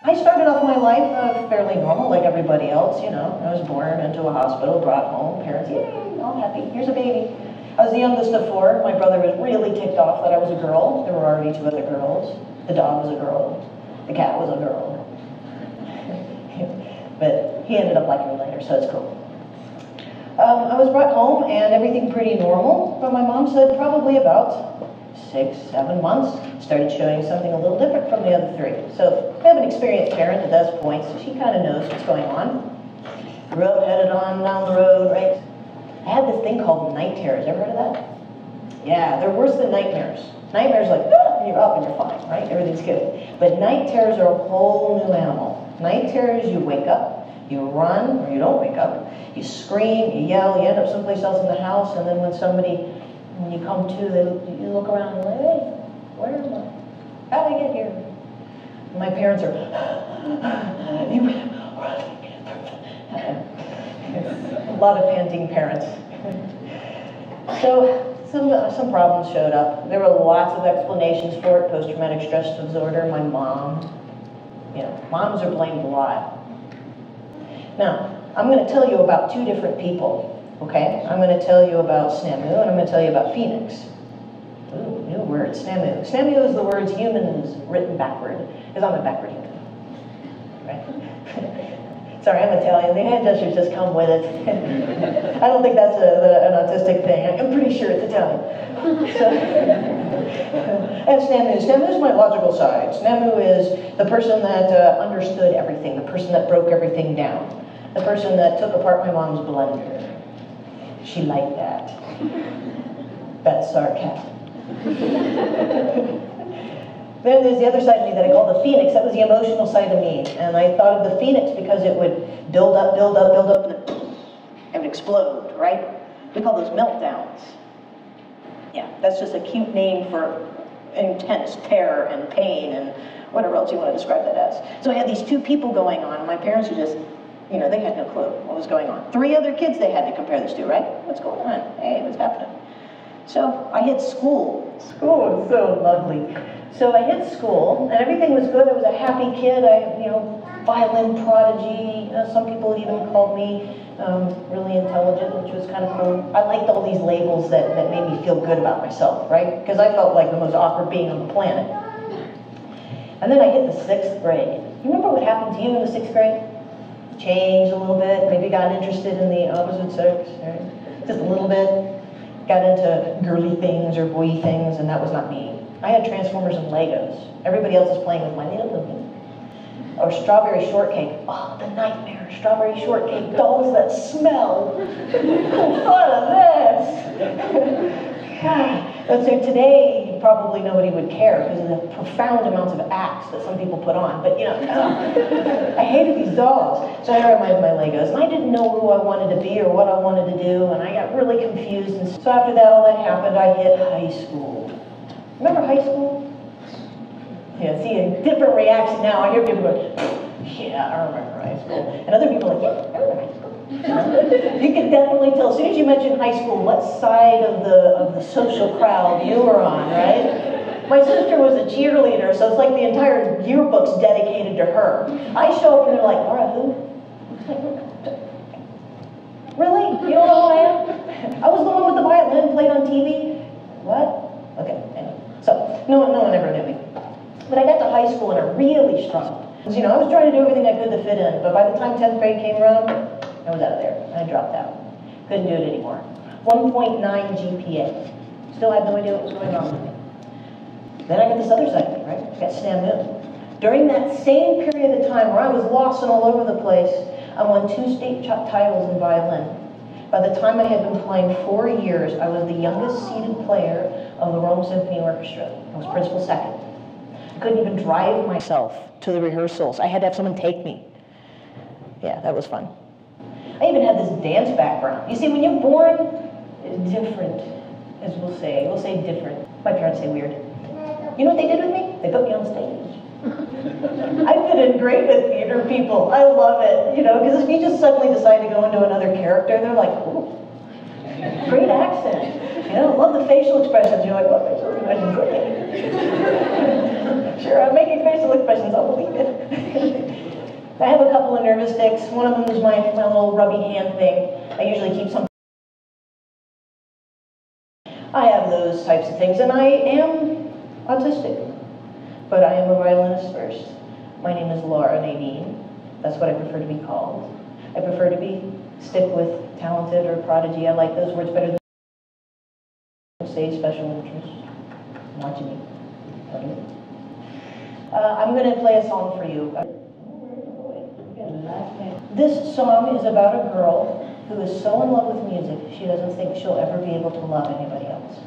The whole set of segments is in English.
I started off my life fairly normal, like everybody else, you know. I was born into a hospital, brought home, parents, yay, all happy, here's a baby. I was the youngest of four. My brother was really ticked off that I was a girl. There were already two other girls. The dog was a girl. The cat was a girl. But he ended up liking me later, so it's cool. I was brought home and everything pretty normal, but my mom said probably about 6, 7 months, started showing something a little different from the other three. So I have an experienced parent at this point, so she kind of knows what's going on. Grew up, headed on down the road, right? I had this thing called night terrors. Ever heard of that? Yeah, they're worse than nightmares. Nightmares are like, ah, you're up and you're fine, right? Everything's good. But night terrors are a whole new animal. Night terrors, you wake up, you run, or you don't wake up, you scream, you yell, you end up someplace else in the house, and then when you come to, you look around and like, hey, where am I? How did I get here? And my parents are, you went running. A lot of panting parents. So some problems showed up. There were lots of explanations for it. Post-traumatic stress disorder, my mom. You know, moms are blamed a lot. Now, I'm going to tell you about two different people, okay? I'm going to tell you about Snamu, and I'm going to tell you about Phoenix. Ooh, new word, Snamu. Snamu is the words humans written backward, because I'm a backward human, right? Sorry, I'm Italian. The hand gestures just come with it. I don't think that's an autistic thing. I'm pretty sure it's Italian. So, and Snamu. Snamu is my logical side. Snamu is the person that understood everything, the person that broke everything down, the person that took apart my mom's blender. She liked that. That's sarcasm. Then there's the other side of me that I call the phoenix. That was the emotional side of me. And I thought of the phoenix because it would build up, build up, build up, and it would explode, right? We call those meltdowns. Yeah, that's just a cute name for intense terror and pain and whatever else you want to describe that as. So I had these two people going on, and my parents were just, you know, they had no clue what was going on. 3 other kids they had to compare this to, right? What's going on? Hey, what's happening? So I hit school. School was so lovely. So I hit school, and everything was good. I was a happy kid. Violin prodigy. Some people even called me really intelligent, which was kind of cool. I liked all these labels that made me feel good about myself, right? Because I felt like the most awkward being on the planet. And then I hit the 6th grade. You remember what happened to you in the 6th grade? Changed a little bit. Maybe got interested in the opposite sex, right? Just a little bit. Got into girly things or boy things, and that was not me. I had Transformers and Legos. Everybody else was playing with My Little Pony. Or strawberry shortcake. Oh, the nightmare. Strawberry shortcake dolls that smell. Who thought of this? God. So today, probably nobody would care because of the profound amounts of acts that some people put on. But, you know, I hated these dolls. So I had my Legos, and I didn't know who I wanted to be or what I wanted to do, and I got really confused. And so after all that happened, I hit high school. Remember high school? Yeah, see a different reaction now. I hear people going, yeah, I remember high school. And other people are like, yeah, I remember high school. You can definitely tell, as soon as you mention high school, what side of the social crowd you were on, right? My sister was a cheerleader, so it's like the entire yearbook's dedicated to her. I show up and they're like, Laura, who? Really? You don't know who I am? I was the one with the violin, played on TV. What? Okay, anyway. So, no one ever knew me. But I got to high school and I really struggled. You know, I was trying to do everything I could to fit in, but by the time 10th grade came around, I was out of there. I dropped out. Couldn't do it anymore. 1.9 GPA. Still had no idea what was going on with me. Then I got this other side of me, right? I got Snamu. During that same period of time where I was lost and all over the place, I won 2 state titles in violin. By the time I had been playing 4 years, I was the youngest seated player of the Rome Symphony Orchestra. I was principal second. I couldn't even drive myself to the rehearsals. I had to have someone take me. Yeah, that was fun. I even had this dance background. You see, when you're born, different, as we'll say different. My parents say weird. You know what they did with me? They put me on stage. I fit in great with theater people. I love it, you know, because if you just suddenly decide to go into another character, they're like, ooh, great accent. You know, love the facial expressions. You're like, what facial expressions? Sure, I'm making facial expressions, I'll believe it. couple of nervous tics. One of them is my little rubby hand thing. I usually keep some. I have those types of things, and I am autistic. But I am a violinist first. My name is Nadine. That's what I prefer to be called. I prefer to stick with talented or prodigy. I like those words better than say special interest. I'm watching you. I'm going to play a song for you. This song is about a girl who is so in love with music, she doesn't think she'll ever be able to love anybody else.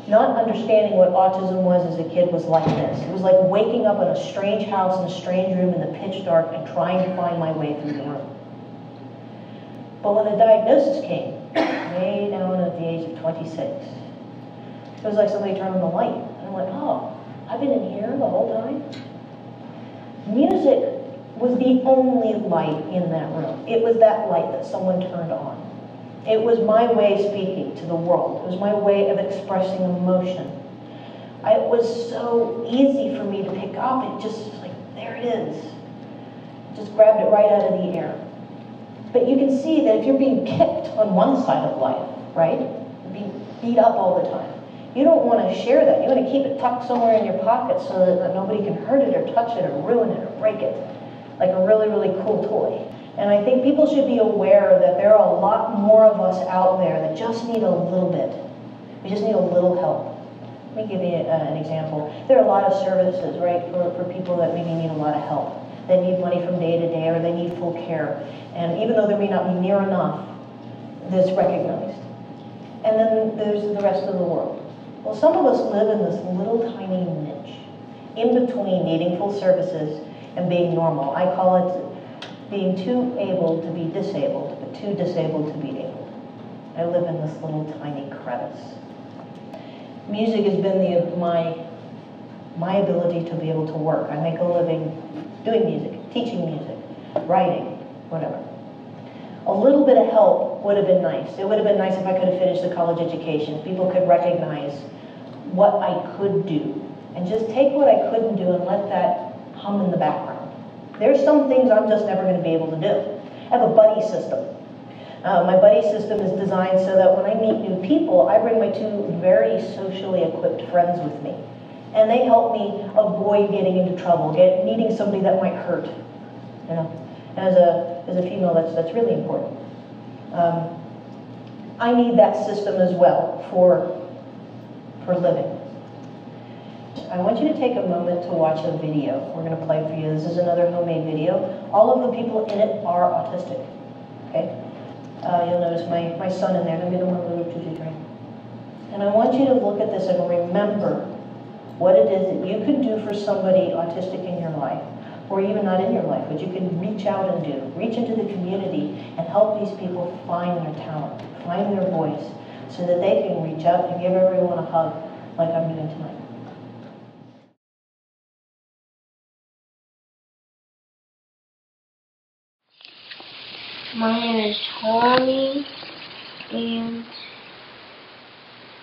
Not understanding what autism was as a kid was like this. It was like waking up in a strange house in a strange room in the pitch dark and trying to find my way through the room. But when the diagnosis came, way down at the age of 26, it was like somebody turned on the light. And I went, oh, I've been in here the whole time? Music was the only light in that room. It was that light that someone turned on. It was my way of speaking to the world. It was my way of expressing emotion. It was so easy for me to pick up. It just, like, there it is. Just grabbed it right out of the air. But you can see that if you're being kicked on one side of life, right? You're being beat up all the time. You don't want to share that. You want to keep it tucked somewhere in your pocket so that nobody can hurt it or touch it or ruin it or break it. Like a really, really cool toy. And I think people should be aware that there are a lot more of us out there that just need a little bit. We just need a little help. Let me give you an example. There are a lot of services, right, for people that maybe need a lot of help. They need money from day to day, or they need full care. And even though there may not be near enough, that's recognized. And then there's the rest of the world. Well, some of us live in this little tiny niche, in between needing full services and being normal. I call it being too able to be disabled, but too disabled to be able. I live in this little tiny crevice. Music has been my ability to be able to work. I make a living doing music, teaching music, writing, whatever. A little bit of help would have been nice. It would have been nice if I could have finished the college education, if people could recognize what I could do, and just take what I couldn't do and let that hum in the background. There's some things I'm just never going to be able to do. I have a buddy system. My buddy system is designed so that when I meet new people, I bring my two very socially equipped friends with me. And they help me avoid getting into trouble, meeting somebody that might hurt. You know? And as a female, that's really important. I need that system as well for living. I want you to take a moment to watch a video we're going to play for you. This is another homemade video. All of the people in it are autistic. Okay? You'll notice my son in there. Let me know. And I want you to look at this and remember what it is that you can do for somebody autistic in your life, or even not in your life, what you can reach out and do. Reach into the community and help these people find their talent, find their voice, so that they can reach out and give everyone a hug like I'm doing tonight. My name is Tommy, and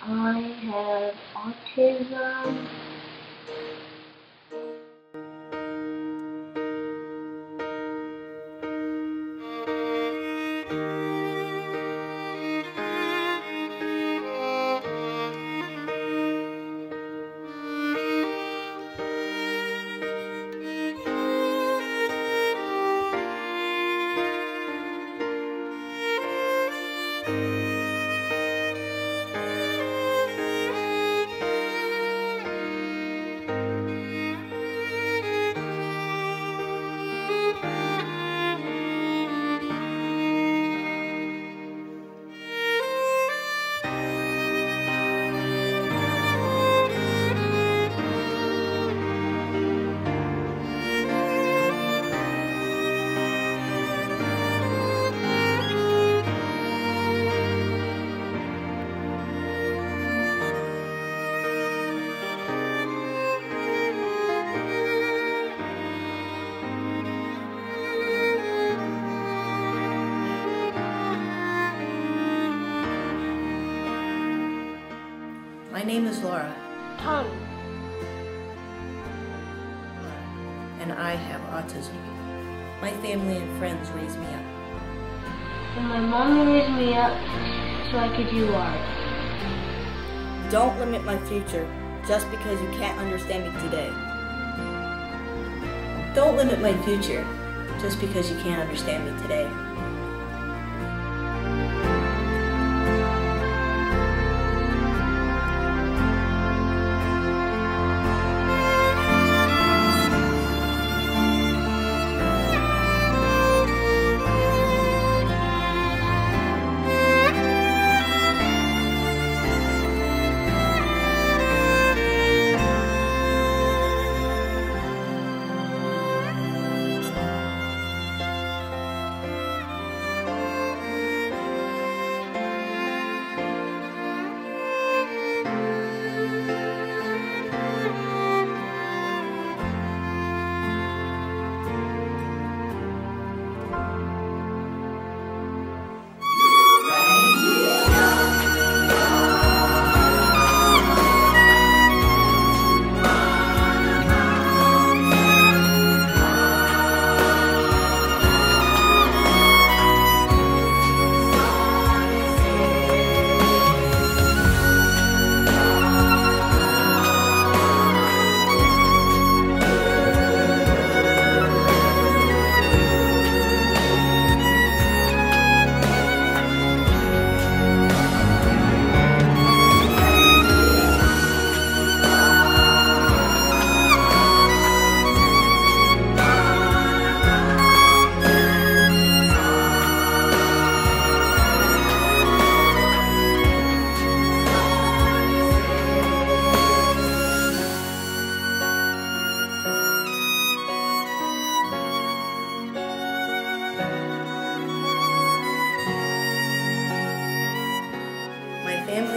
I have autism. My name is Laura. Tommy. And I have autism. My family and friends raised me up. And my mom raised me up so I could do art. Don't limit my future just because you can't understand me today. Don't limit my future just because you can't understand me today.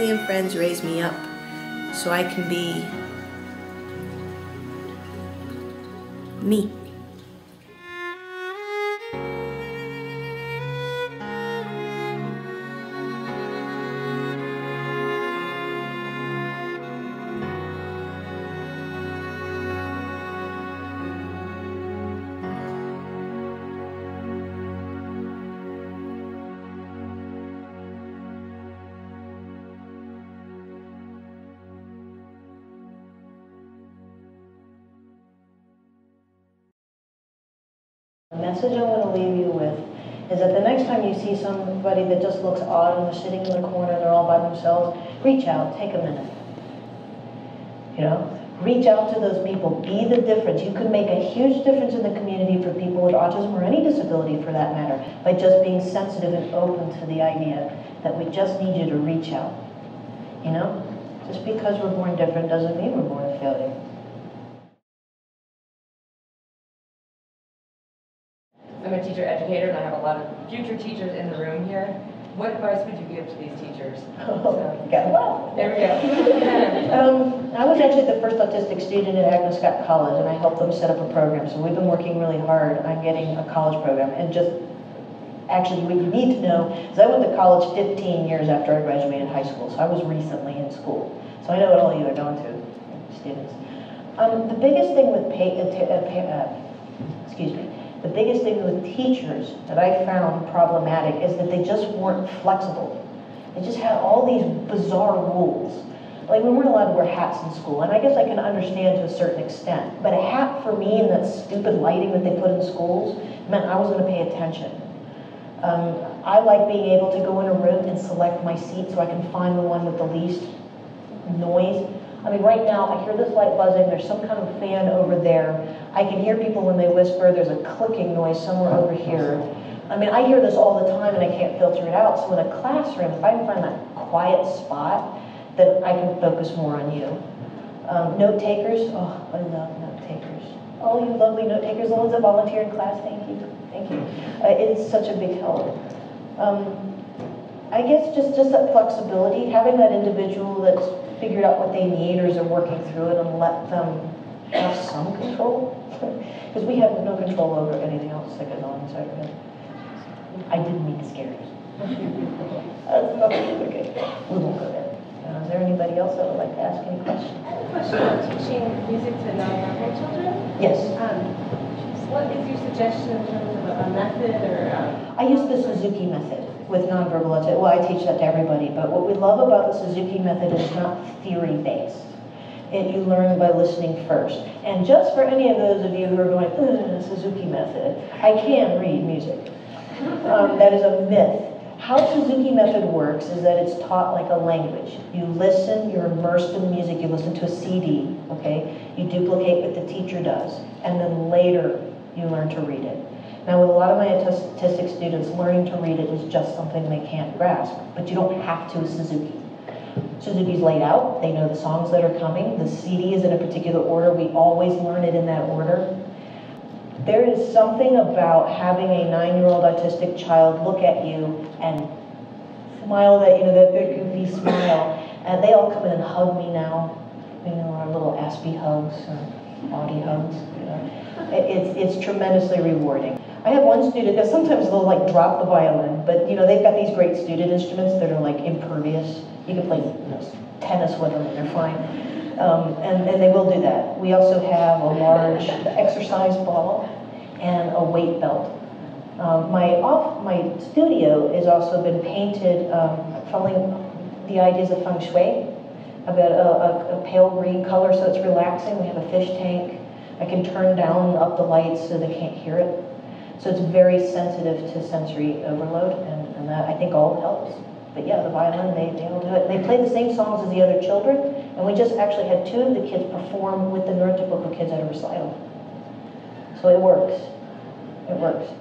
family and friends raised me up so I can be me. The message I want to leave you with is that the next time you see somebody that just looks odd and they're sitting in the corner, they're all by themselves, reach out, take a minute. You know, reach out to those people, be the difference. You can make a huge difference in the community for people with autism or any disability for that matter by just being sensitive and open to the idea that we just need you to reach out. You know, just because we're born different doesn't mean we're born a failure. I'm a teacher educator and I have a lot of future teachers in the room here. What advice would you give to these teachers? Well, there we go. I was actually the first autistic student at Agnes Scott College, and I helped them set up a program. So we've been working really hard on getting a college program. And just actually what you need to know is I went to college 15 years after I graduated high school. So I was recently in school. So I know what all you are going to, students. The biggest thing with the biggest thing with teachers that I found problematic is that they just weren't flexible. They just had all these bizarre rules. Like we weren't allowed to wear hats in school, and I guess I can understand to a certain extent. But a hat for me and that stupid lighting that they put in schools meant I was going to pay attention. I like being able to go in a room and select my seat so I can find the one with the least noise. I mean, right now, I hear this light buzzing, there's some kind of fan over there. I can hear people when they whisper, there's a clicking noise somewhere over here. I mean, I hear this all the time and I can't filter it out. So in a classroom, if I can find that quiet spot, then I can focus more on you. Note takers, oh, I love note takers. All you lovely note takers, the ones that volunteer in class, thank you, thank you. It's such a big help. I guess just that flexibility, having that individual that's figured out what they need or is working through it and let them have some control. Because we have no control over anything else that goes on inside our head. I didn't mean to scare you. That's not okay. We won't go there. Is there anybody else that would like to ask any questions? I have a question on teaching music to nonverbal children. Yes. What is your suggestion in terms of a method or? I use the Suzuki method with nonverbal autism. Well, I teach that to everybody, but what we love about the Suzuki method is not theory-based. You learn by listening first. And just for any of those of you who are going, Suzuki method, I can read music. That is a myth. How Suzuki method works is that it's taught like a language. You listen, you're immersed in the music, you listen to a CD, okay? You duplicate what the teacher does, and then later you learn to read it. Now, with a lot of my autistic students, learning to read it is just something they can't grasp, but you don't have to with Suzuki. Suzuki's laid out, they know the songs that are coming, the CD is in a particular order, we always learn it in that order. There is something about having a 9-year-old autistic child look at you and smile that, that big goofy smile, and they all come in and hug me now, our little Aspie hugs, or Audie hugs, It's tremendously rewarding. I have one student that sometimes they'll like drop the violin, but they've got these great student instruments that are like impervious. You can play tennis with them and they're fine. And they will do that. We also have a large exercise ball and a weight belt. My studio has also been painted following the ideas of feng shui. I've got a pale green color so it's relaxing. We have a fish tank. I can turn down up the lights so they can't hear it. So it's very sensitive to sensory overload, and that I think all helps. But yeah, the violin, they all do it. They play the same songs as the other children, and we just actually had 2 of the kids perform with the neurotypical kids at a recital. So it works. It works.